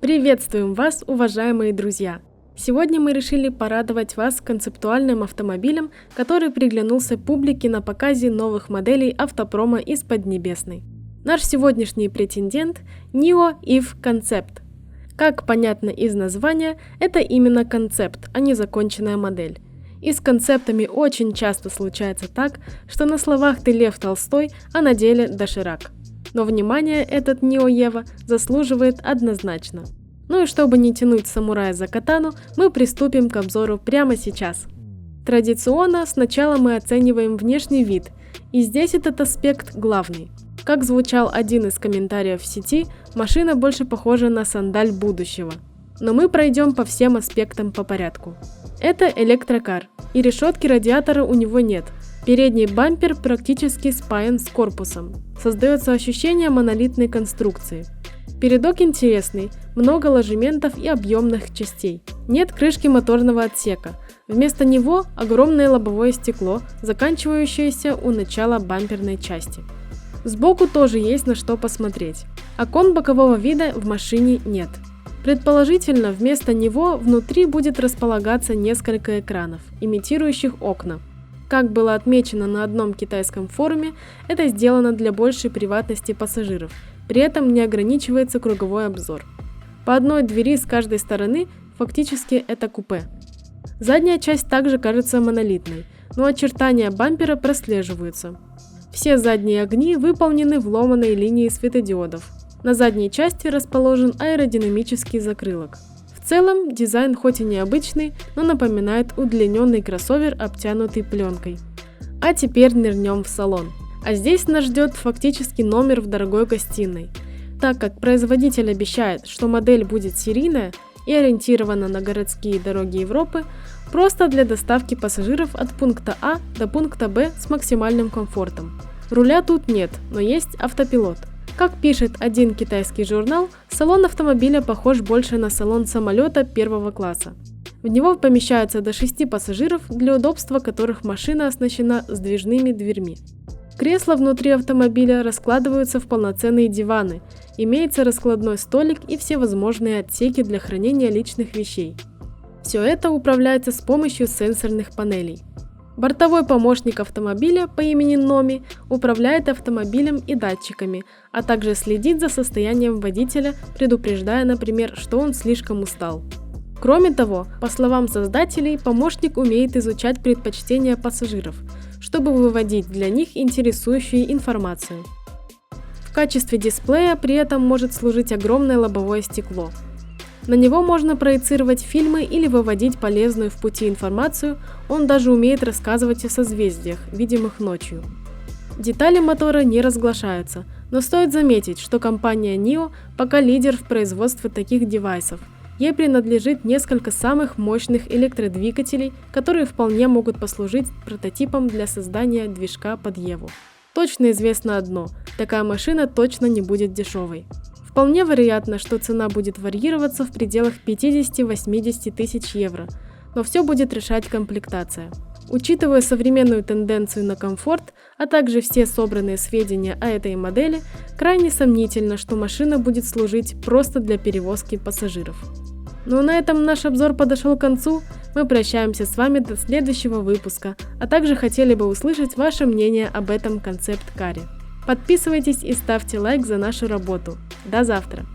Приветствуем вас, уважаемые друзья! Сегодня мы решили порадовать вас концептуальным автомобилем, который приглянулся публике на показе новых моделей автопрома из Поднебесной. Наш сегодняшний претендент – NIO EV Concept. Как понятно из названия, это именно концепт, а не законченная модель. И с концептами очень часто случается так, что на словах ты Лев Толстой, а на деле доширак. Но внимание этот NIO EVO заслуживает однозначно. Ну и чтобы не тянуть самурая за катану, мы приступим к обзору прямо сейчас. Традиционно сначала мы оцениваем внешний вид, и здесь этот аспект главный. Как звучал один из комментариев в сети, машина больше похожа на сандаль будущего. Но мы пройдем по всем аспектам по порядку. Это электрокар, и решетки радиатора у него нет. Передний бампер практически спаян с корпусом. Создается ощущение монолитной конструкции. Передок интересный, много ложементов и объемных частей. Нет крышки моторного отсека. Вместо него огромное лобовое стекло, заканчивающееся у начала бамперной части. Сбоку тоже есть на что посмотреть. Окон бокового вида в машине нет. Предположительно, вместо него внутри будет располагаться несколько экранов, имитирующих окна. Как было отмечено на одном китайском форуме, это сделано для большей приватности пассажиров, при этом не ограничивается круговой обзор. По одной двери с каждой стороны фактически это купе. Задняя часть также кажется монолитной, но очертания бампера прослеживаются. Все задние огни выполнены в ломаной линии светодиодов. На задней части расположен аэродинамический закрылок. В целом, дизайн хоть и необычный, но напоминает удлиненный кроссовер, обтянутый пленкой. А теперь нырнем в салон. А здесь нас ждет фактически номер в дорогой гостиной. Так как производитель обещает, что модель будет серийная и ориентирована на городские дороги Европы, просто для доставки пассажиров от пункта А до пункта Б с максимальным комфортом. Руля тут нет, но есть автопилот. Как пишет один китайский журнал, салон автомобиля похож больше на салон самолета первого класса. В него помещаются до 6 пассажиров, для удобства которых машина оснащена сдвижными дверьми. Кресла внутри автомобиля раскладываются в полноценные диваны, имеется раскладной столик и всевозможные отсеки для хранения личных вещей. Все это управляется с помощью сенсорных панелей. Бортовой помощник автомобиля по имени Номи управляет автомобилем и датчиками, а также следит за состоянием водителя, предупреждая, например, что он слишком устал. Кроме того, по словам создателей, помощник умеет изучать предпочтения пассажиров, чтобы выводить для них интересующую информацию. В качестве дисплея при этом может служить огромное лобовое стекло. На него можно проецировать фильмы или выводить полезную в пути информацию, он даже умеет рассказывать о созвездиях, видимых ночью. Детали мотора не разглашаются, но стоит заметить, что компания NIO пока лидер в производстве таких девайсов. Ей принадлежит несколько самых мощных электродвигателей, которые вполне могут послужить прототипом для создания движка под Еву. Точно известно одно – такая машина точно не будет дешевой. Вполне вероятно, что цена будет варьироваться в пределах 50-80 тысяч евро, но все будет решать комплектация. Учитывая современную тенденцию на комфорт, а также все собранные сведения о этой модели, крайне сомнительно, что машина будет служить просто для перевозки пассажиров. Ну а на этом наш обзор подошел к концу. Мы прощаемся с вами до следующего выпуска, а также хотели бы услышать ваше мнение об этом концепт-каре. Подписывайтесь и ставьте лайк за нашу работу. До завтра!